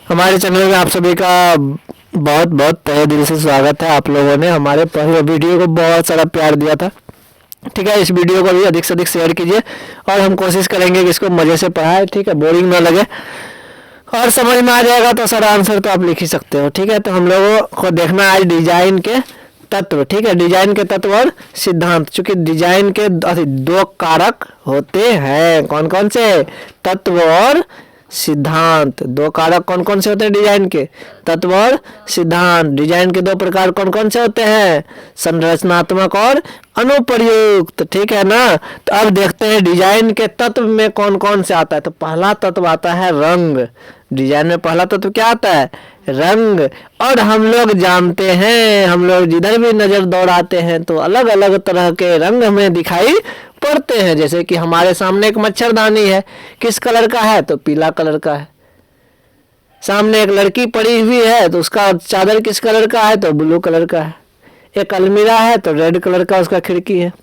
हमारे चैनल में आप सभी का बहुत बहुत तहे दिल से स्वागत है। आप लोगों ने हमारे पहले वीडियो को बहुत सारा प्यार दिया था। ठीक है, इस वीडियो को भी अधिक से अधिक शेयर कीजिए और हम कोशिश करेंगे कि इसको मज़े से पढ़ाएं। ठीक है, बोरिंग ना लगे और समझ में आ जाएगा तो सारा आंसर तो आप लिख ही सकते हो। ठीक है, तो हम लोगों को देखना है आज डिजाइन के तत्व। ठीक है, डिजाइन के तत्व और सिद्धांत। चूंकि डिजाइन के दो कारक होते हैं, कौन कौन से? तत्व और सिद्धांत। दो कारक कौन कौन से होते हैं डिजाइन के? तत्व और सिद्धांत। डिजाइन के दो प्रकार कौन कौन से होते हैं? संरचनात्मक और अनुप्रयुक्त। ठीक है ना। तो अब देखते हैं डिजाइन के तत्व में कौन कौन से आता है। तो पहला तत्व आता है रंग। डिजाइन में पहला तत्व क्या आता है? रंग। और हम लोग जानते हैं, हम लोग जिधर भी नजर दौड़ाते हैं तो अलग अलग तरह के रंग हमें दिखाई पड़ते हैं। जैसे कि हमारे सामने एक मच्छरदानी है, किस कलर का है? तो पीला कलर का है। सामने एक लड़की पड़ी हुई है तो उसका चादर किस कलर का है? तो ब्लू कलर का है। एक अलमीरा है तो रेड कलर का उसका खिड़की है।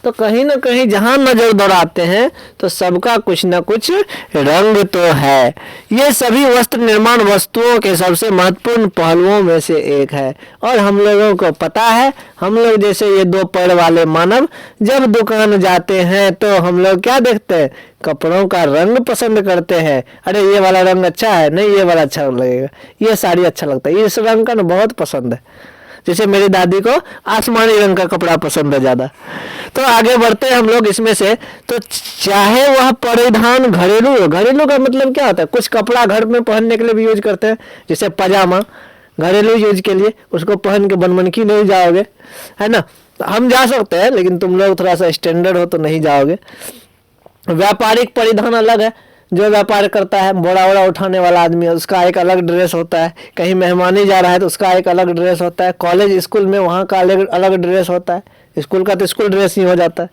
तो कहीं ना कहीं जहां नजर दौड़ाते हैं तो सबका कुछ ना कुछ रंग तो है। ये सभी वस्त्र निर्माण वस्तुओं के सबसे महत्वपूर्ण पहलुओं में से एक है और हम लोगों को पता है। हम लोग जैसे ये दो पैर वाले मानव जब दुकान जाते हैं तो हम लोग क्या देखते हैं? कपड़ों का रंग पसंद करते हैं। अरे ये वाला रंग अच्छा है, नहीं ये वाला अच्छा लगेगा, ये साड़ी अच्छा लगता है, इस रंग का ना बहुत पसंद है। जैसे मेरी दादी को आसमानी रंग का कपड़ा पसंद है ज्यादा। तो आगे बढ़ते हैं हम लोग इसमें से। तो चाहे वह परिधान घरेलू हो, घरेलू का मतलब क्या होता है? कुछ कपड़ा घर में पहनने के लिए भी यूज करते हैं, जैसे पजामा घरेलू यूज के लिए, उसको पहन के बनमनखी नहीं जाओगे, है ना। हम जा सकते हैं लेकिन तुम लोग थोड़ा सा स्टैंडर्ड हो तो नहीं जाओगे। व्यापारिक परिधान अलग है। जो व्यापार करता है, बोरा वोरा उठाने वाला आदमी है, उसका एक अलग ड्रेस होता है। कहीं मेहमानी जा रहा है तो उसका एक अलग ड्रेस होता है। कॉलेज स्कूल में वहाँ का अलग अलग ड्रेस होता है। स्कूल का तो स्कूल ड्रेस ही हो जाता है।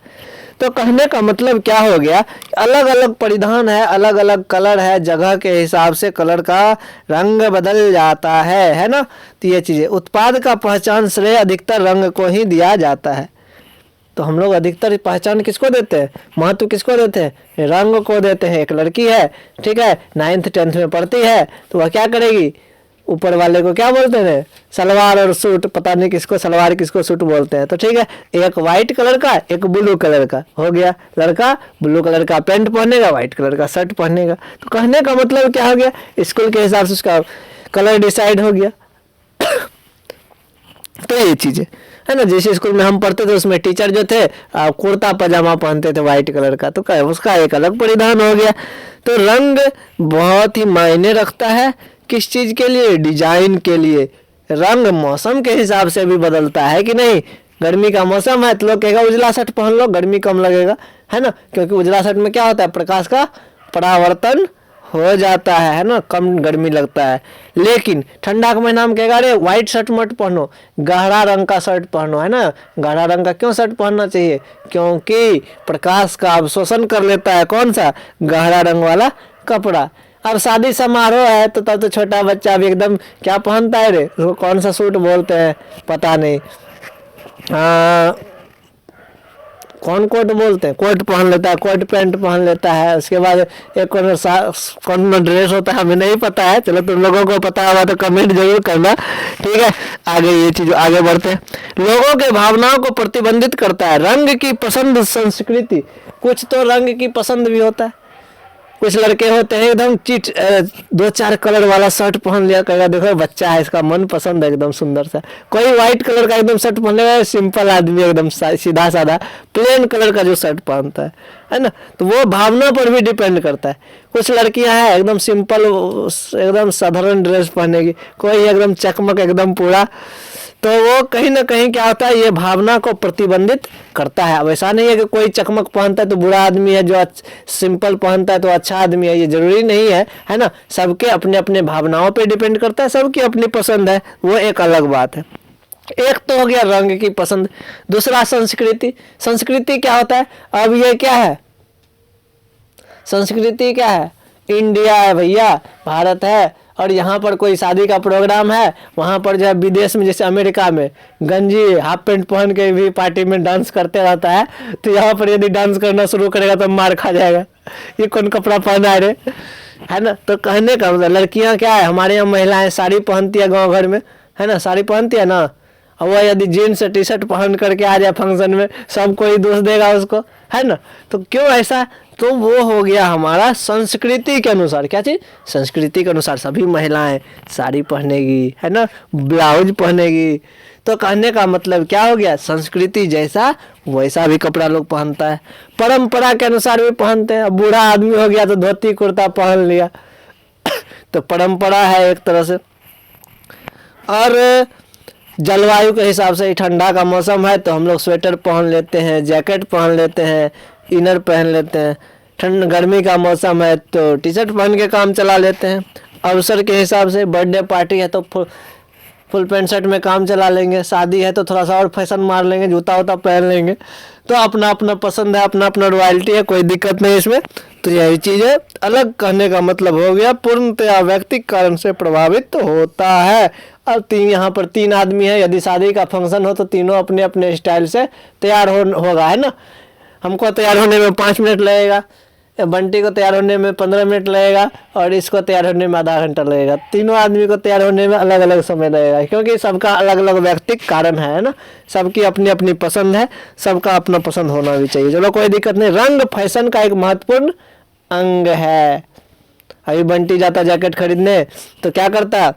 तो कहने का मतलब क्या हो गया? अलग अलग परिधान है, अलग अलग कलर है, जगह के हिसाब से कलर का रंग बदल जाता है ना। तो ये चीज़ें, उत्पाद का पहचान श्रेय अधिकतर रंग को ही दिया जाता है। तो हम लोग अधिकतर पहचान किसको देते हैं? महत्व किसको देते हैं? रंग को देते हैं। एक लड़की है, ठीक है, 9th 10th में पढ़ती है तो वह क्या करेगी? ऊपर वाले को क्या बोलते हैं? सलवार और सूट। पता नहीं किसको सलवार किसको सूट बोलते हैं। तो ठीक है, एक वाइट कलर का, एक ब्लू कलर का हो गया। लड़का ब्लू कलर का पैंट पहनेगा, वाइट कलर का शर्ट पहनेगा। तो कहने का मतलब क्या हो गया? स्कूल के हिसाब से उसका कलर डिसाइड हो गया। तो ये चीजें है ना। जैसे स्कूल में हम पढ़ते थे उसमें टीचर जो थे कुर्ता पजामा पहनते थे वाइट कलर का, तो क्या उसका एक अलग परिधान हो गया। तो रंग बहुत ही मायने रखता है। किस चीज के लिए? डिजाइन के लिए। रंग मौसम के हिसाब से भी बदलता है कि नहीं। गर्मी का मौसम है तो लोग कहेगा उजला शर्ट पहन लो, गर्मी कम लगेगा, है ना। क्योंकि उजला शर्ट में क्या होता है? प्रकाश का परावर्तन हो जाता है ना, कम गर्मी लगता है। लेकिन ठंडा का महीना में कहेगा अरे व्हाइट शर्ट मत पहनो, गहरा रंग का शर्ट पहनो, है ना। गहरा रंग का क्यों शर्ट पहनना चाहिए? क्योंकि प्रकाश का अवशोषण कर लेता है कौन सा? गहरा रंग वाला कपड़ा। अब शादी समारोह है तो तब तो छोटा बच्चा भी एकदम क्या पहनता है रे? उसको कौन सा सूट बोलते हैं पता नहीं, कौन कोट बोलते हैं, कोट पहन लेता है, कोट पैंट पहन लेता है। उसके बाद एक कौन ड्रेस होता है हमें नहीं पता है। चलो तुम लोगों को पता होगा तो कमेंट जरूर करना। ठीक है, आगे ये चीज आगे बढ़ते हैं। लोगों के भावनाओं को प्रतिबंधित करता है रंग की पसंद संस्कृति। कुछ तो रंग की पसंद भी होता है। कुछ लड़के होते हैं एकदम चिट 2-4 कलर वाला शर्ट पहन लिया, कहेगा देखो बच्चा है इसका मन पसंद है एकदम सुंदर सा। कोई व्हाइट कलर का एकदम शर्ट पहन लेगा, सिंपल आदमी एकदम सीधा साधा प्लेन कलर का जो शर्ट पहनता है ना। तो वो भावना पर भी डिपेंड करता है। कुछ लड़कियां हैं एकदम सिंपल एकदम साधारण ड्रेस पहनेगी, कोई एकदम चकमक एकदम पूरा। तो वो कहीं ना कहीं क्या होता है? ये भावना को प्रतिबंधित करता है। अब ऐसा नहीं है कि कोई चकमक पहनता है तो बुरा आदमी है, जो सिंपल पहनता है तो अच्छा आदमी है, ये जरूरी नहीं है ना। सबके अपने अपने भावनाओं पे डिपेंड करता है, सबकी अपनी पसंद है, वो एक अलग बात है। एक तो हो गया रंग की पसंद। दूसरा संस्कृति। संस्कृति क्या होता है? अब ये क्या है? संस्कृति क्या है? इंडिया है भैया, भारत है, और यहाँ पर कोई शादी का प्रोग्राम है, वहाँ पर जो है विदेश में जैसे अमेरिका में गंजी हाफ पैंट पहन के भी पार्टी में डांस करते रहता है। तो यहाँ पर यदि डांस करना शुरू करेगा तो मार खा जाएगा, ये कौन कपड़ा पहना है रे, है ना। तो कहने का मतलब लड़कियां क्या है, हमारे यहाँ महिलाएं साड़ी पहनती है गांव घर में, है ना, साड़ी पहनती है ना। और वह यदि जीन्स टी शर्ट पहन करके आ जाए फंक्शन में, सब कोई दोष देगा उसको, है ना। तो क्यों ऐसा, तो वो हो गया हमारा संस्कृति के अनुसार, क्या चीज़, संस्कृति के अनुसार सभी महिलाएं साड़ी पहनेगी, है ना, ब्लाउज पहनेगी। तो कहने का मतलब क्या हो गया, संस्कृति जैसा वैसा भी कपड़ा लोग पहनता है, परंपरा के अनुसार भी पहनते हैं। अब बूढ़ा आदमी हो गया तो धोती कुर्ता पहन लिया तो परंपरा है एक तरह से। और जलवायु के हिसाब से, ठंडा का मौसम है तो हम लोग स्वेटर पहन लेते हैं, जैकेट पहन लेते हैं, इनर पहन लेते हैं। ठंड गर्मी का मौसम है तो टी शर्ट पहन के काम चला लेते हैं। अवसर के हिसाब से, बर्थडे पार्टी है तो फुल पैंट शर्ट में काम चला लेंगे, शादी है तो थोड़ा सा और फैशन मार लेंगे, जूता वूता पहन लेंगे। तो अपना अपना पसंद है, अपना अपना रॉयल्टी है, कोई दिक्कत नहीं इसमें। तो यही चीज़ है, अलग कहने का मतलब हो गया पूर्णतया व्यक्तिगत कारण से प्रभावित तो होता है। अब यहाँ पर 3 आदमी है, यदि शादी का फंक्शन हो तो तीनों अपने अपने स्टाइल से तैयार होगा, है ना। हमको तैयार होने में 5 मिनट लगेगा, बंटी को तैयार होने में 15 मिनट लगेगा, और इसको तैयार होने में आधा घंटा लगेगा। तीनों आदमी को तैयार होने में अलग अलग समय लगेगा, क्योंकि सबका अलग अलग व्यक्तिगत कारण है ना। सबकी अपनी अपनी पसंद है, सबका अपना पसंद होना भी चाहिए। चलो कोई दिक्कत नहीं। रंग फैशन का एक महत्वपूर्ण अंग है। अभी बंटी जाता जैकेट खरीदने तो क्या करता,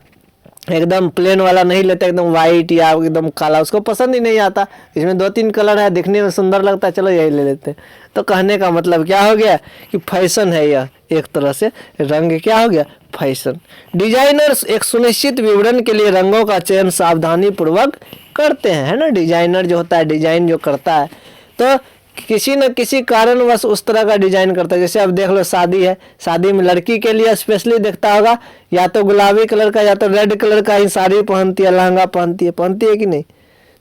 एकदम प्लेन वाला नहीं लेता, एकदम वाइट या एकदम काला, उसको पसंद ही नहीं आता। इसमें 2-3 कलर है, दिखने में सुंदर लगता है, चलो यही ले लेते हैं। तो कहने का मतलब क्या हो गया कि फैशन है यह एक तरह से, रंग क्या हो गया, फैशन। डिजाइनर्स एक सुनिश्चित विवरण के लिए रंगों का चयन सावधानी पूर्वक करते हैं, है ना। डिजाइनर जो होता है, डिजाइन जो करता है, तो किसी न किसी कारणवश उस तरह का डिजाइन करता है। जैसे अब देख लो, शादी है, शादी में लड़की के लिए स्पेशली देखता होगा, या तो गुलाबी कलर का या तो रेड कलर का ही साड़ी पहनती है, लहंगा पहनती है कि नहीं।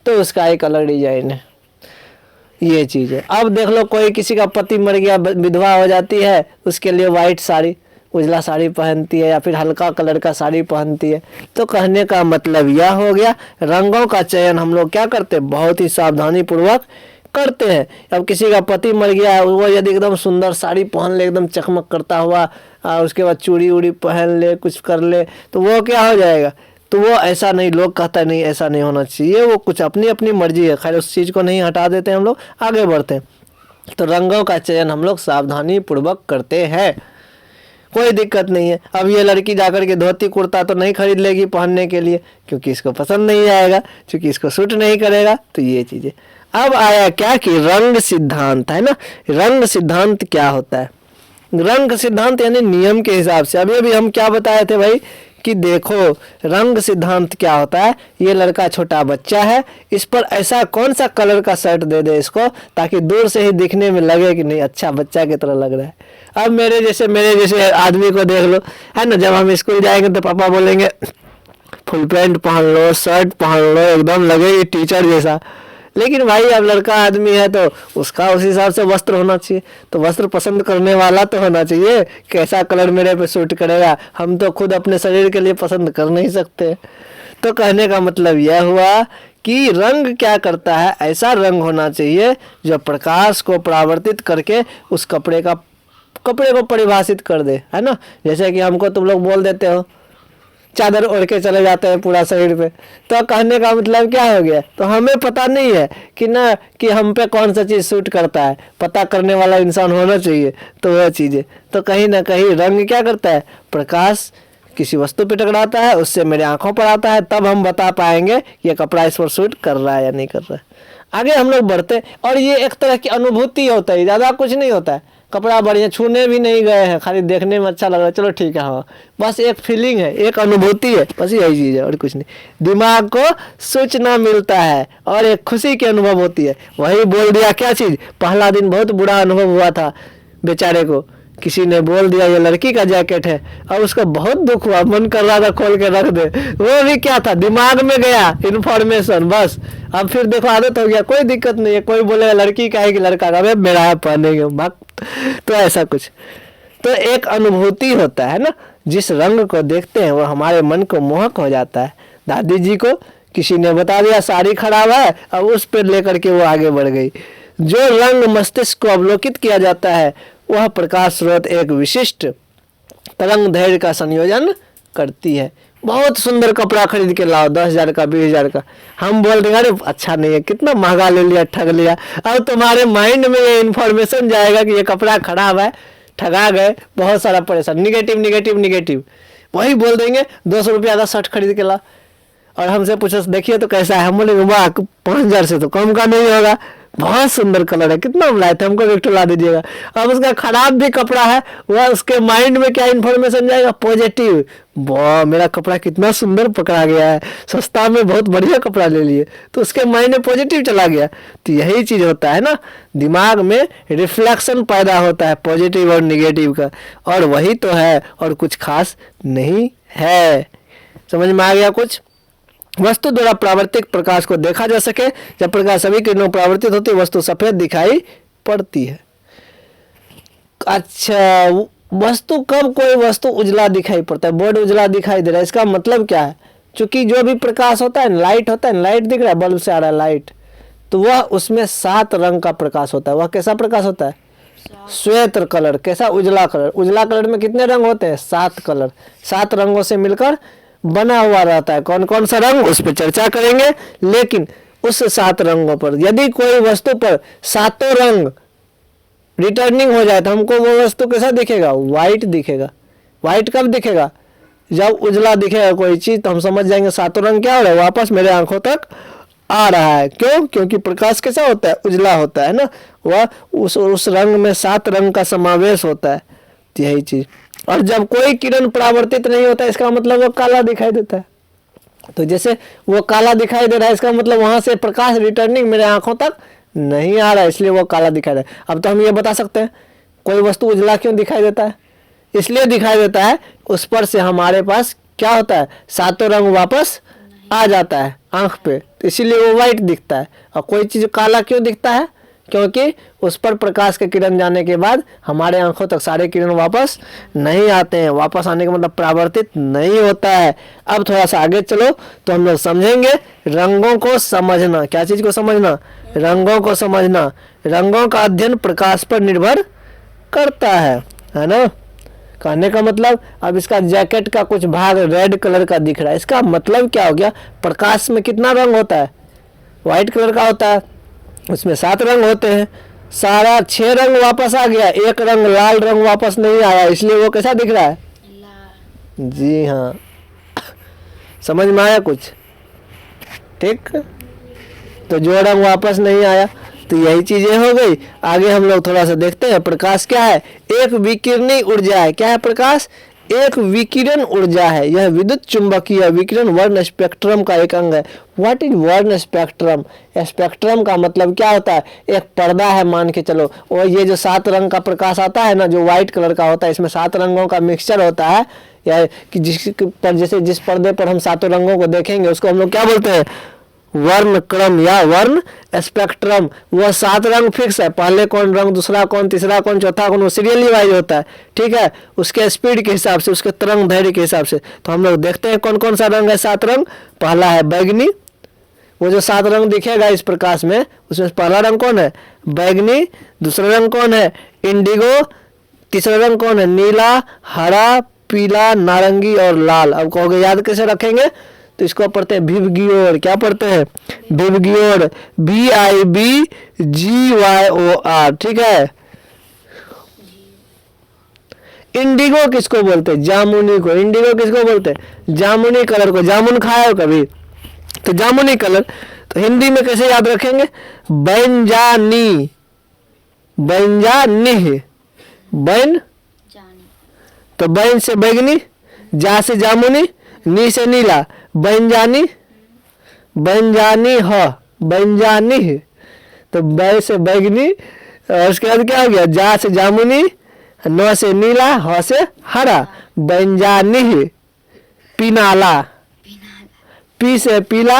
तो उसका एक अलग डिजाइन है, ये चीज़ है। अब देख लो, कोई किसी का पति मर गया, विधवा हो जाती है, उसके लिए वाइट साड़ी, उजला साड़ी पहनती है, या फिर हल्का कलर का साड़ी पहनती है। तो कहने का मतलब यह हो गया, रंगों का चयन हम लोग क्या करते हैं, बहुत ही सावधानी पूर्वक करते हैं। अब किसी का पति मर गया है, वो यदि एकदम सुंदर साड़ी पहन ले, एकदम चकमक करता हुआ, उसके बाद चूड़ी उड़ी पहन ले, कुछ कर ले, तो वो क्या हो जाएगा, तो वो ऐसा नहीं, लोग कहता है नहीं ऐसा नहीं होना चाहिए, वो कुछ अपनी अपनी मर्जी है। खैर उस चीज़ को नहीं हटा देते, हम लोग आगे बढ़ते हैं। तो रंगों का चयन हम लोग सावधानी पूर्वक करते हैं, कोई दिक्कत नहीं है। अब ये लड़की जाकर के धोती कुर्ता तो नहीं खरीद लेगी पहनने के लिए, क्योंकि इसको पसंद नहीं आएगा, क्योंकि इसको सूट नहीं करेगा। तो ये चीज़ें अब आया क्या कि रंग सिद्धांत, है ना। रंग सिद्धांत क्या होता है, रंग सिद्धांत यानी नियम के हिसाब से। अभी अभी हम क्या बताए थे भाई कि देखो रंग सिद्धांत क्या होता है। ये लड़का छोटा बच्चा है, इस पर ऐसा कौन सा कलर का शर्ट दे दे इसको, ताकि दूर से ही दिखने में लगे कि नहीं अच्छा बच्चा की तरह लग रहा है। अब मेरे जैसे आदमी को देख लो, है ना, जब हम स्कूल जाएंगे तो पापा बोलेंगे फुल पैंट पहन लो, शर्ट पहन लो, एकदम लगेगी टीचर जैसा। लेकिन भाई अब लड़का आदमी है तो उसका उस हिसाब से वस्त्र होना चाहिए। तो वस्त्र पसंद करने वाला तो होना चाहिए, कैसा कलर मेरे पे सूट करेगा। हम तो खुद अपने शरीर के लिए पसंद कर नहीं सकते। तो कहने का मतलब यह हुआ कि रंग क्या करता है, ऐसा रंग होना चाहिए जो प्रकाश को परावर्तित करके उस कपड़े को परिभाषित कर दे, है ना। जैसे कि हमको तुम लोग बोल देते हो चादर ओढ़ के चले जाते हैं पूरा शरीर पे, तो कहने का मतलब क्या हो गया, तो हमें पता नहीं है कि ना कि हम पे कौन सा चीज़ सूट करता है। पता करने वाला इंसान होना चाहिए, तो वह चीज़ें। तो कहीं ना कहीं रंग क्या करता है, प्रकाश किसी वस्तु पे टकराता है, उससे मेरे आंखों पर आता है, तब हम बता पाएंगे ये कपड़ा इस पर सूट कर रहा है या नहीं कर रहा है। आगे हम लोग बढ़ते, और ये एक तरह की अनुभूति होता है, ज़्यादा कुछ नहीं होता है। कपड़ा बढ़िया, छूने भी नहीं गए हैं, खाली देखने में अच्छा लग रहा है, चलो ठीक है, हाँ बस एक फीलिंग है, एक अनुभूति है, बस यही चीज़ है और कुछ नहीं। दिमाग को सूचना मिलता है और एक खुशी की अनुभव होती है। वही बोल दिया क्या चीज़, पहला दिन बहुत बुरा अनुभव हुआ था बेचारे को, किसी ने बोल दिया ये लड़की का जैकेट है, और उसका बहुत दुख हुआ, मन कर रहा था खोल के रख दे। वो भी क्या था, दिमाग में गया इन्फॉर्मेशन, बस। अब फिर देखो आदत हो गया, कोई दिक्कत नहीं है। कोई बोले लड़की का है कि लड़का का, अबे मेरा है पहनेंगे भाग। तो ऐसा कुछ, तो एक अनुभूति होता है ना, जिस रंग को देखते हैं वो हमारे मन को मोहक हो जाता है। दादी जी को किसी ने बता दिया साड़ी खराब है, अब उस पर लेकर के वो आगे बढ़ गई। जो रंग मस्तिष्क को अवलोकित किया जाता है वह प्रकाश स्रोत एक विशिष्ट तरंग धैर्य का संयोजन करती है। बहुत सुंदर कपड़ा खरीद के लाओ, 10,000 का, 20,000 का, हम बोल रहे हैं अरे अच्छा नहीं है, कितना महंगा ले लिया, ठग लिया। अब तुम्हारे माइंड में ये इन्फॉर्मेशन जाएगा कि ये कपड़ा खराब है, ठगा गए, बहुत सारा परेशान, निगेटिव निगेटिव निगेटिव। वही बोल देंगे 200 रुपया का शर्ट खरीद के ला, और हमसे पूछो देखिए तो कैसा है, हम बोले वाह 5,000 से तो कम का नहीं होगा, बहुत सुंदर कलर है, कितना में लाए थे, हमको एक ला दीजिएगा। अब उसका खराब भी कपड़ा है, वह उसके माइंड में क्या इन्फॉर्मेशन जाएगा, पॉजिटिव, वाह मेरा कपड़ा कितना सुंदर पकड़ा गया है, सस्ता में बहुत बढ़िया कपड़ा ले लिए, तो उसके माइंड में पॉजिटिव चला गया। तो यही चीज होता है ना, दिमाग में रिफ्लेक्शन पैदा होता है पॉजिटिव और निगेटिव का, और वही तो है, और कुछ खास नहीं है। समझ में आ गया कुछ? वस्तु द्वारा परावर्तित प्रकाश को देखा जा सके, जब प्रकाश सभी किरणों परावर्तित होती है वस्तु सफेद दिखाई पड़ती है। अच्छा, वस्तु कब कोई वस्तु उजला दिखाई पड़ता है, बोर्ड उजला दिखाई दे रहा है, इसका मतलब क्या है? क्योंकि जो भी प्रकाश होता है, लाइट होता है, लाइट दिख रहा है, बल्ब से आ रहा है लाइट, तो वह उसमें 7 रंग का प्रकाश होता है। वह कैसा प्रकाश होता है? श्वेत कलर। कैसा? उजला कलर। उजला कलर में कितने रंग होते हैं? 7 कलर। 7 रंगों से मिलकर बना हुआ रहता है। कौन कौन सा रंग, उस पर चर्चा करेंगे, लेकिन उस 7 रंगों पर यदि कोई वस्तु पर 7 रंग रिटर्निंग हो जाए तो हमको वो वस्तु कैसा दिखेगा? व्हाइट दिखेगा। व्हाइट कब दिखेगा? जब उजला दिखेगा कोई चीज, तो हम समझ जाएंगे 7 रंग क्या हो रहा है, वापस मेरे आंखों तक आ रहा है। क्यों? क्योंकि प्रकाश कैसा होता है? उजला होता है ना, वह उस रंग में 7 रंग का समावेश होता है। यही चीज। और जब कोई किरण परावर्तित नहीं होता, इसका मतलब वो काला दिखाई देता है। तो जैसे वो काला दिखाई दे रहा है, इसका मतलब वहां से प्रकाश रिटर्निंग मेरे आंखों तक नहीं आ रहा है, इसलिए वो काला दिखाई दे रहा है। अब तो हम ये बता सकते हैं कोई वस्तु उजला क्यों दिखाई देता है? इसलिए दिखाई देता है उस पर से हमारे पास क्या होता है, 7 रंग वापस आ जाता है आंख पे, तो इसीलिए वो व्हाइट दिखता है। और कोई चीज काला क्यों दिखता है? क्योंकि उस पर प्रकाश के किरण जाने के बाद हमारे आंखों तक सारे किरण वापस नहीं आते हैं। वापस आने का मतलब परावर्तित नहीं होता है। अब थोड़ा सा आगे चलो तो हम लोग समझेंगे रंगों को समझना। क्या चीज को समझना? रंगों को समझना। रंगों का अध्ययन प्रकाश पर निर्भर करता है ना। कहने का मतलब, अब इसका जैकेट का कुछ भाग रेड कलर का दिख रहा है, इसका मतलब क्या हो गया? प्रकाश में कितना रंग होता है? व्हाइट कलर का होता है, उसमें 7 रंग होते हैं। सारा 6 रंग वापस आ गया, एक रंग लाल रंग वापस नहीं आया, इसलिए वो कैसा दिख रहा है? जी हाँ, समझ में आया कुछ? ठीक, तो जो रंग वापस नहीं आया, तो यही चीजें हो गई। आगे हम लोग थोड़ा सा देखते हैं। प्रकाश क्या है? एक विकिरणी ऊर्जा है। क्या है प्रकाश? एक विकिरण ऊर्जा है। यह विद्युत चुंबकीय विकिरण वर्ण स्पेक्ट्रम का एक अंग है। व्हाट इज वर्ण स्पेक्ट्रम? स्पेक्ट्रम का मतलब क्या होता है? एक पर्दा है मान के चलो, और ये जो 7 रंग का प्रकाश आता है ना, जो व्हाइट कलर का होता है, इसमें 7 रंगों का मिक्सचर होता है, या कि जिस पर्दे पर हम 7 रंगों को देखेंगे उसको हम लोग क्या बोलते हैं? वर्ण क्रम या वर्ण स्पेक्ट्रम। वो 7 रंग फिक्स है, पहले कौन रंग, दूसरा कौन, तीसरा कौन, चौथा कौन, वो सीरियली वाइज होता है। ठीक है, उसके स्पीड के हिसाब से, उसके तरंग धैर्य के हिसाब से। तो हम लोग देखते हैं कौन कौन सा रंग है। 7 रंग। पहला है बैगनी। वो जो 7 रंग दिखेगा इस प्रकाश में, उसमें पहला रंग कौन है? बैगनी। दूसरा रंग कौन है? इंडिगो। तीसरा रंग कौन है? नीला, हरा, पीला, नारंगी और लाल। अब कहोगे याद कैसे रखेंगे? तो इसको पढ़ते हैं विबग्योर। क्या पढ़ते हैं? विबग्योर। VIBGYOR। ठीक है। इंडिगो किसको बोलते हैं? जामुनी को। इंडिगो किसको बोलते हैं? जामुनी कलर को। जामुन खाया हो कभी? तो जामुनी कलर। तो हिंदी में कैसे याद रखेंगे? बैंजानी। बैंजानी। बैन, तो बैन से बैगनी, जा से जामुनी, नी से नीला, बैंजानी। बैंजानी ह, बैंजानी। तो बै से बैगनी, और उसके बाद क्या हो गया? जा से जामुनी, न से नीला, ह से हरा, बैंजानी। पीनाला। पी से पीला,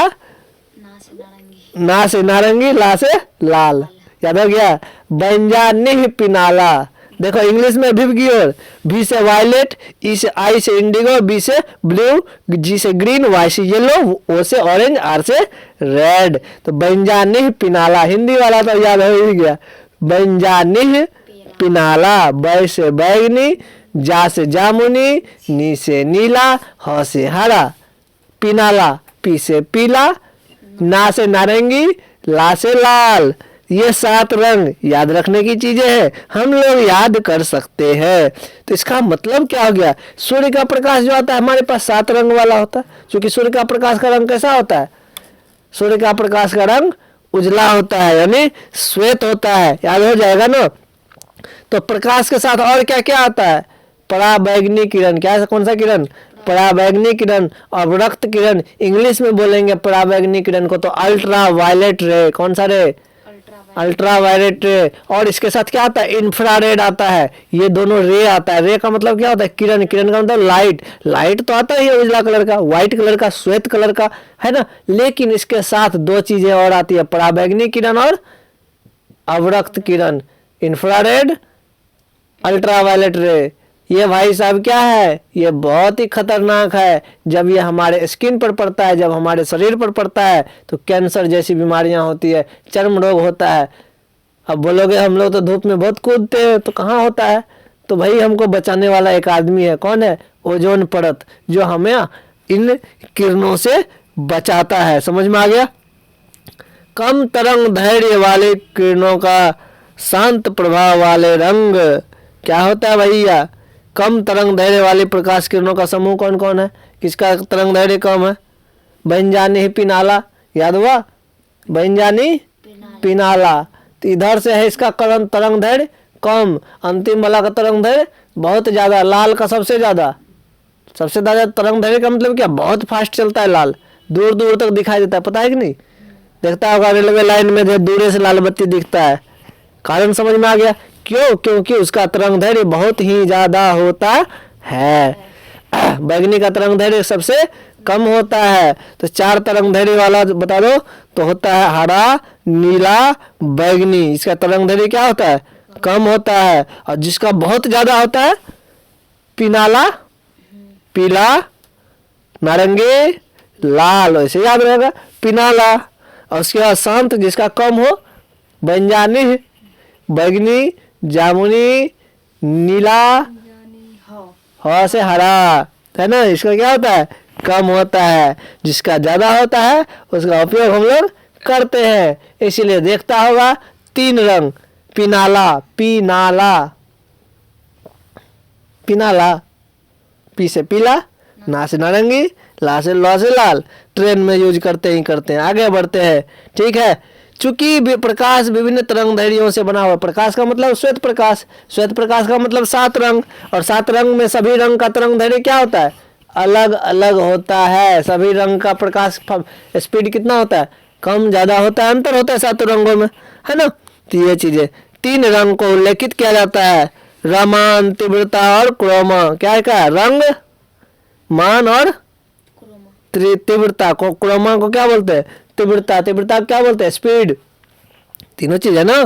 ना से नारंगी, ला से लाल। याद हो गया? बैंजानी पिनाला। देखो इंग्लिश में विबग्योर। V से वायलेट, I से इंडिगो, B से ब्लू, G से ग्रीन, Y से येलो, O से ऑरेंज, R से रेड। तो बैंजानी पिनाला। हिंदी वाला तो याद हो ही गया। बैंजानी पिनाला। बै से बैगनी, जा से जामुनी, नी से नीला, ह से हरा, पिनाला, पी से पीला, ना से नारंगी, ला से लाल। ये 7 रंग याद रखने की चीजें हैं, हम लोग याद कर सकते हैं। तो इसका मतलब क्या हो गया, सूर्य का प्रकाश जो आता है हमारे पास 7 रंग वाला होता है। क्योंकि सूर्य का प्रकाश का रंग कैसा होता है, सूर्य का प्रकाश का रंग उजला होता है, यानी श्वेत होता है, याद हो जाएगा ना। तो प्रकाश के साथ और क्या क्या आता है, पराबैंगनी किरण, क्या कौन सा किरण, पराबैंगनी किरण, अवरक्त किरण, इंग्लिश में बोलेंगे पराबैंगनी किरण को तो अल्ट्रा वायलेट रे, कौन सा रे, अल्ट्रा वायलेट रे। और इसके साथ क्या आता है, इंफ्रारेड आता है, ये दोनों रे आता है। रे का मतलब क्या होता है, किरण, किरण का मतलब लाइट, लाइट तो आता ही है उजला कलर का, व्हाइट कलर का, श्वेत कलर का, है ना। लेकिन इसके साथ 2 चीजें और आती है, पराबैंगनी किरण और अवरक्त किरण, इंफ्रारेड, अल्ट्रा वायलेट रे। ये भाई साहब क्या है, ये बहुत ही खतरनाक है। जब ये हमारे स्किन पर पड़ता है, जब हमारे शरीर पर पड़ता है तो कैंसर जैसी बीमारियां होती है, चर्म रोग होता है। अब बोलोगे हम लोग तो धूप में बहुत कूदते हैं, तो कहाँ होता है, तो भाई हमको बचाने वाला एक आदमी है, कौन है, ओजोन परत, जो हमें इन किरणों से बचाता है। समझ में आ गया। कम तरंग दैर्घ्य वाले किरणों का शांत प्रभाव वाले रंग क्या होता है भैया, कम तरंग दैर्घ्य वाले प्रकाश किरणों का समूह कौन कौन है, किसका तरंग दैर्घ्य कम है, बैंजानी पिनाला, याद हुआ, बैंजानी पिनाला। तो इधर से है इसका तरंग दैर्घ्य कम, अंतिम वाला का तरंग दैर्घ्य बहुत ज्यादा, लाल का सबसे ज्यादा तरंग दैर्घ्य का मतलब क्या, बहुत फास्ट चलता है लाल, दूर दूर तक दिखाई देता है, पता है कि नहीं, देखता होगा रेलवे लाइन में दूर से लाल बत्ती दिखता है, कारण समझ में आ गया, क्यों, क्योंकि उसका तरंग दैर्घ्य बहुत ही ज्यादा होता है। बैगनी का तरंग दैर्घ्य सबसे कम होता है। तो 4 तरंग दैर्घ्य वाला बता दो, तो होता है हरा, नीला, बैगनी, इसका तरंग दैर्घ्य क्या होता है, कम होता है। और जिसका बहुत ज्यादा होता है, पिनाला, पीला, नारंगी, लाल, ऐसे याद रहेगा, पिनाला। और उसके बाद शांत, जिसका कम हो, बैंजानी, बैगनी, जामुनी, नीला, ह से हरा, है ना, इसका क्या होता है, कम होता है। जिसका ज्यादा होता है उसका उपयोग हम लोग करते हैं। इसीलिए देखता होगा 3 रंग, पिनाला, पिनाला, पिनाला, पी से पीला, ना से नारंगी, ला से लाल, ट्रेन में यूज करते ही करते हैं। आगे बढ़ते हैं, ठीक है। चूंकि प्रकाश विभिन्न तरंग दैर्घ्यों से बना हुआ, प्रकाश का मतलब श्वेत प्रकाश, श्वेत प्रकाश का मतलब 7 रंग, और 7 रंग में सभी रंग का तरंग दैर्घ्य क्या होता है, अलग अलग होता है। सभी रंग का प्रकाश स्पीड कितना होता है, कम ज्यादा होता है, अंतर होता है 7 रंगों में, है ना। तो ये चीजें 3 रंग को उल्लेखित किया जाता है, रमान, तीव्रता और क्रोमा। क्या है, क्या रंग, मान और तीव्रता को, क्रोमा को क्या बोलते हैं, तीव्रता, तीव्रता क्या बोलते हैं, स्पीड, तीनों चीज है ना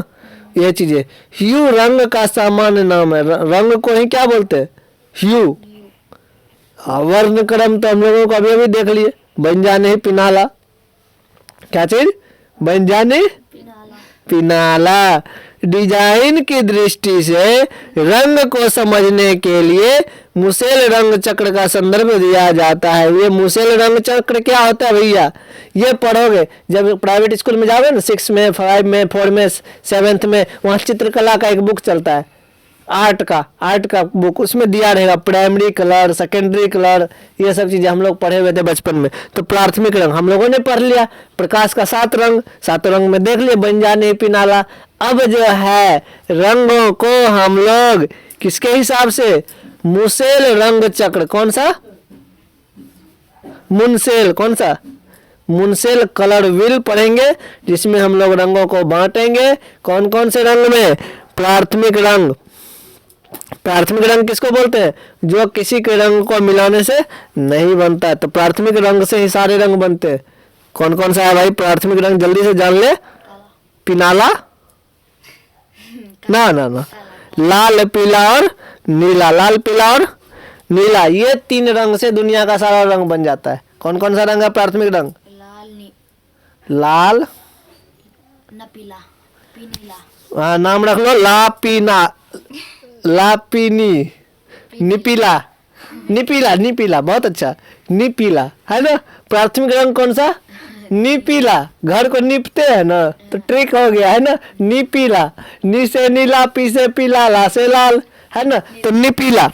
ये चीजें। ह्यू रंग का सामान्य नाम है, रंग को ही क्या बोलते हैं, ह्यू। वर्ण क्रम तो हम लोगों को अभी अभी देख लिए, बैंजानी पिनाला, क्या चीज, बैंजानी पिनाला। डिजाइन की दृष्टि से रंग को समझने के लिए मुसेल रंग चक्र का संदर्भ दिया जाता है। ये मुसेल रंग चक्र क्या होता है भैया, ये पढ़ोगे जब प्राइवेट स्कूल में जाओगे ना, 6 में, 5 में, 4 में, 7th में, वहाँ चित्रकला का एक बुक चलता है, आर्ट का बुक, उसमें दिया रहेगा प्राइमरी कलर, सेकेंडरी कलर, ये सब चीजें हम लोग पढ़े हुए थे बचपन में। तो प्राथमिक रंग हम लोगों ने पढ़ लिया, प्रकाश का 7 रंग, 7 रंग में देख लिए बैंजानी पिनाला। अब जो है रंगों को हम लोग किसके हिसाब से, मुसेल रंग चक्र, कौन सा, मुनसेल, कौन सा, मुनसेल कलर व्हील पढ़ेंगे, जिसमें हम लोग रंगों को बांटेंगे। कौन कौन से रंग में, प्राथमिक रंग, प्राथमिक रंग किसको बोलते हैं, जो किसी के रंग को मिलाने से नहीं बनता है, तो प्राथमिक रंग से ही सारे रंग बनते हैं। कौन कौन सा है भाई प्राथमिक रंग, जल्दी से जान ले, पिनाला, ना ना ना, लाल, पीला और नीला, लाल, पीला और नीला, ये 3 रंग से दुनिया का सारा रंग बन जाता है। कौन कौन सा रंग है प्राथमिक रंग, लाल, ना पीला, पीनीला, नाम रख लो, ला पीना, ला पीनी, निपीला, निपीला, निपीला, बहुत अच्छा, निपीला है ना। प्राथमिक रंग कौन सा? निपीला। घर को नीपते हैं ना, तो ट्रिक हो गया है ना, निपीला। नी से नीला, पी से पीला, ला से लाल, है ना, तो निपीला।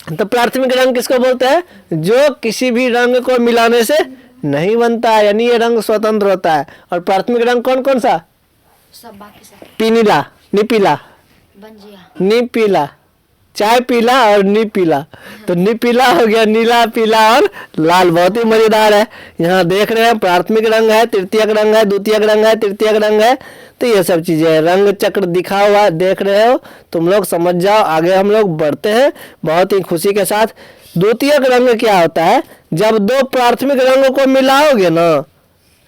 तो प्राथमिक रंग किसको बोलते हैं? जो किसी भी रंग को मिलाने से नहीं बनता है, यानी ये रंग स्वतंत्र होता है। और प्राथमिक रंग कौन कौन सा? सब बाकी सब पीनीला, निपीला, बंजिया। नीपीला, चाय पीला और नीपीला। तो नीपीला हो गया, नीला, पीला और लाल। बहुत ही मजेदार है। यहाँ देख रहे हैं प्राथमिक रंग है, तृतीयक रंग है, द्वितीयक रंग है, तृतीयक रंग है। तो ये सब चीजें हैं, रंग चक्र दिखा हुआ है, देख रहे हो, तुम लोग समझ जाओ। आगे हम लोग बढ़ते हैं बहुत ही खुशी के साथ। द्वितीयक रंग क्या होता है? जब दो प्राथमिक रंगों को मिलाओगे ना,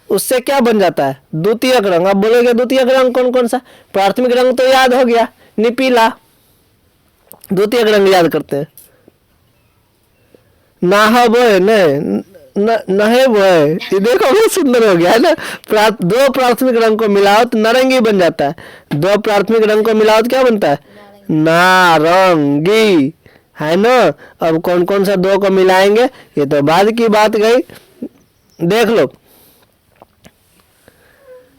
उससे क्या बन जाता है? द्वितीयक रंग। अब बोलोगे द्वितीयक रंग कौन कौन सा? प्राथमिक रंग तो याद हो गया, निपीला। द्वितीयक रंग याद करते हैं, नाहबोय, नहेबोय। ये देखो बहुत सुंदर हो गया है ना। दो प्राथमिक रंग को मिलाओ तो नारंगी बन जाता है। दो प्राथमिक रंग को मिलाओ तो क्या बनता है? नारंगी, है ना। अब कौन कौन सा दो को मिलाएंगे ये तो बाद की बात गई, देख लो।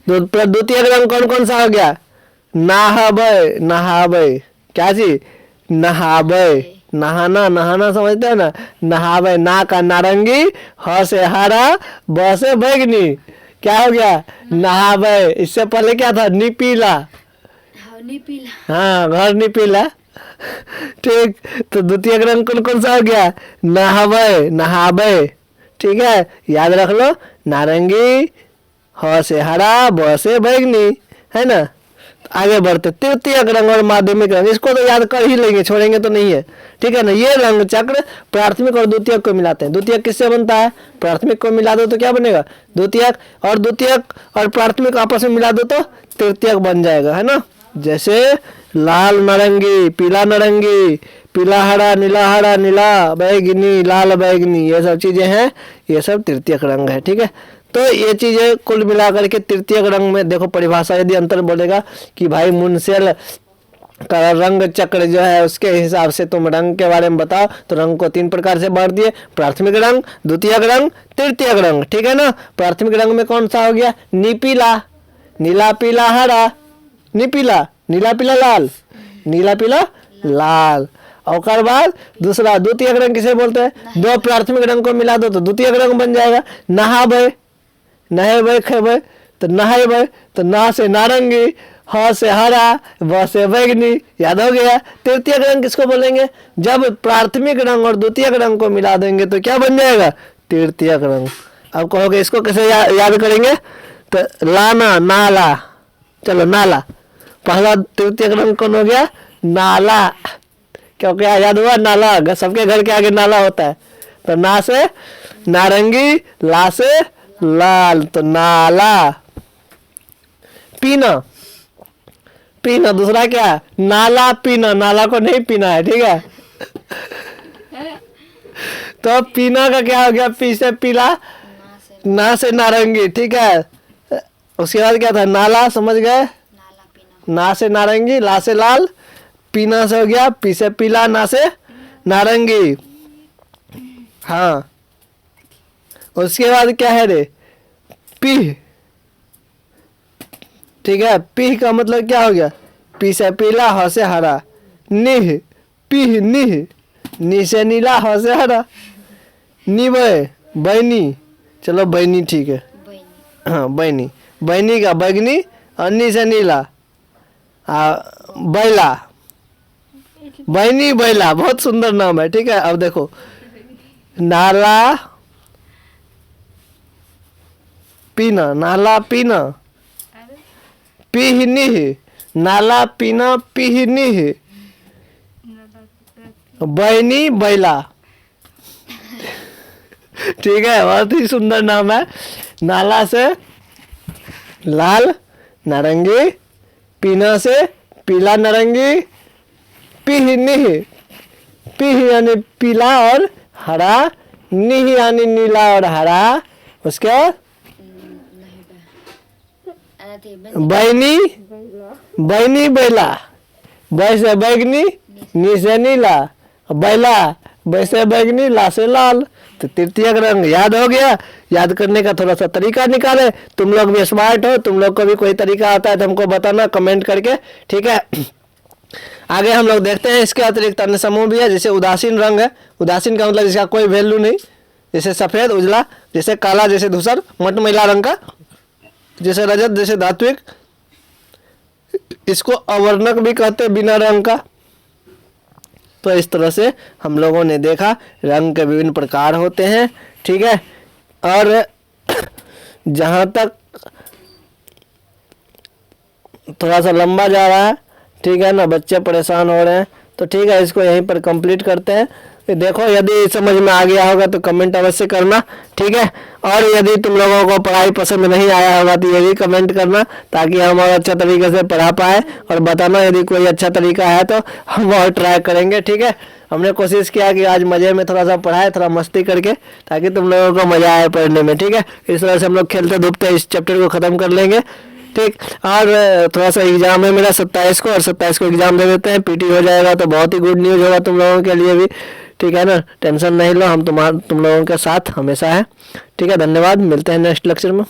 द्वितीयक रंग कौन कौन सा हो गया? नहाबय, नहाबय, क्या चीज? नहाबय, नहाना, नहाना समझते हैं ना, नहाबय। ना का नारंगी, ह से हरा, ब से बैगनी, क्या हो गया? नहाबय। इससे पहले क्या था? निपीला, हाँ, निपीला। हाँ, घर निपीला। ठीक, तो द्वितीय रंग कौन कौन सा हो गया? नहाबय, नहाबय, ठीक है, याद रख लो। नारंगी, ह से हरा, ब से बैगनी, है ना। आगे बढ़ते, तृतीय रंग और माध्यमिक रंग, इसको तो याद कर ही लेंगे, छोड़ेंगे तो नहीं है, ठीक है ना। ये रंग चक्र प्राथमिक और द्वितीयक को मिलाते हैं। द्वितीयक किससे बनता है? प्राथमिक को मिला दो तो क्या बनेगा? द्वितीयक। और द्वितीयक और प्राथमिक आपस में मिला दो तो तृतीयक बन जाएगा, है ना। जैसे लाल नारंगी, पीला नारंगी, पीला हरा, नीला बैगनी, लाल बैगनी, ये सब चीजें हैं, ये सब तृतीयक रंग है, ठीक है। तो ये चीजें कुल मिलाकर के तृतीयक रंग में देखो परिभाषा, यदि अंतर बोलेगा कि भाई मुंशियल का रंग चक्र जो है उसके हिसाब से तुम रंग के बारे में बताओ, तो रंग को 3 प्रकार से बांट दिए, प्राथमिक रंग, द्वितीयक रंग, तृतीयक रंग, ठीक है ना। प्राथमिक रंग में कौन सा हो गया? नीपीला, नीला पीला हरा, नीपीला, नीला पीला लाल, नीला पीला लाल। और बाद दूसरा द्वितीयक रंग किसे बोलते हैं? दो प्राथमिक रंग को मिला दो तो द्वितीयक रंग बन जाएगा। नहाबे, नहेबे, खेबे, तो नहेबे, तो ना से नारंगी, ह से हरा, ब से बैगनी, याद हो गया। तृतीयक रंग किसको बोलेंगे? जब प्राथमिक रंग और द्वितीयक रंग को मिला देंगे तो क्या बन जाएगा? तृतीयक रंग। अब कहोगे इसको कैसे याद करेंगे? तो लाना, नाला, चलो नाला, पहला तृतीयक रंग कौन हो गया? नाला, क्योंकि याद हुआ नाला, सबके घर के आगे नाला होता है। तो ना से नारंगी, ला से लाल, तो नाला। पीना, पीना दूसरा क्या? नाला पीना, नाला को नहीं पीना है, ठीक है। तो पीना का क्या हो गया? पी से पीला, ना से नारंगी, ठीक है। उसके बाद क्या था? नाला, समझ गए। नाला पीना। ना से नारंगी, ला से लाल, पीना से हो गया पी से पीला, ना से नारंगी, हाँ। उसके बाद क्या है रे? पीह, ठीक है। पीह का मतलब क्या हो गया? पी से पीला, ह से हरा, निह, पीह निह, नी से नीला, ह से हरा, निबय, बैनी, चलो बैनी, ठीक है, बहनी। हाँ बैनी, बैनी का बैगनी, और नी से नीला, बैला, बैनी बैला, बहुत सुंदर नाम है, ठीक है। अब देखो नाला पीना, नाला पीना, पीह निह, नाला पीना, पीह निह, बैनी बैला, ठीक है। बहुत ही सुंदर नाम है। नाला से लाल नारंगी, पीना से पीला नारंगी, पीह निह, पीह यानी पीला और हरा, निह यानी नीला और हरा, उसके बाद बैनी, बैनी बैला, बै से बैगनी, नी से नीला, बैला वैसे बैगनी ला से लाल। तो तृतीयक रंग याद हो गया। याद करने का थोड़ा सा तरीका निकाले। तुम लोग भी स्मार्ट हो, तुम लोग को भी कोई तरीका आता है तो हमको बताना कमेंट करके, ठीक है। आगे हम लोग देखते हैं इसके अतिरिक्त अन्य समूह भी है। जैसे उदासीन रंग है। उदासीन का मतलब जिसका कोई वैल्यू नहीं, जैसे सफेद, उजला, जैसे काला, जैसे धूसर, मटमैला रंग का, जैसे रजत, जैसे धात्विक। इसको अवर्णक भी कहते हैं, बिना रंग का। तो इस तरह से हम लोगों ने देखा रंग के विभिन्न प्रकार होते हैं, ठीक है। और जहाँ तक थोड़ा सा लंबा जा रहा है, ठीक है ना, बच्चे परेशान हो रहे हैं, तो ठीक है इसको यहीं पर कंप्लीट करते हैं। देखो यदि समझ में आ गया होगा तो कमेंट अवश्य करना, ठीक है। और यदि तुम लोगों को पढ़ाई पसंद नहीं आया होगा तो ये भी कमेंट करना, ताकि हम और अच्छा तरीके से पढ़ा पाए। और बताना यदि कोई अच्छा तरीका है तो हम और ट्राई करेंगे, ठीक है। हमने कोशिश किया कि आज मज़े में थोड़ा सा पढ़ाए, थोड़ा मस्ती करके, ताकि तुम लोगों को मज़ा आए पढ़ने में, ठीक है। इस तरह से हम लोग खेलते धूपते इस चैप्टर को ख़त्म कर लेंगे, ठीक। और थोड़ा सा एग्जाम है मेरा 27 को, और 27 को एग्जाम दे देते हैं। पीटी हो जाएगा तो बहुत ही गुड न्यूज़ होगा तुम लोगों के लिए भी, ठीक है ना। टेंशन नहीं लो, हम तुम लोगों के साथ हमेशा है, ठीक है। धन्यवाद, मिलते हैं नेक्स्ट लेक्चर में।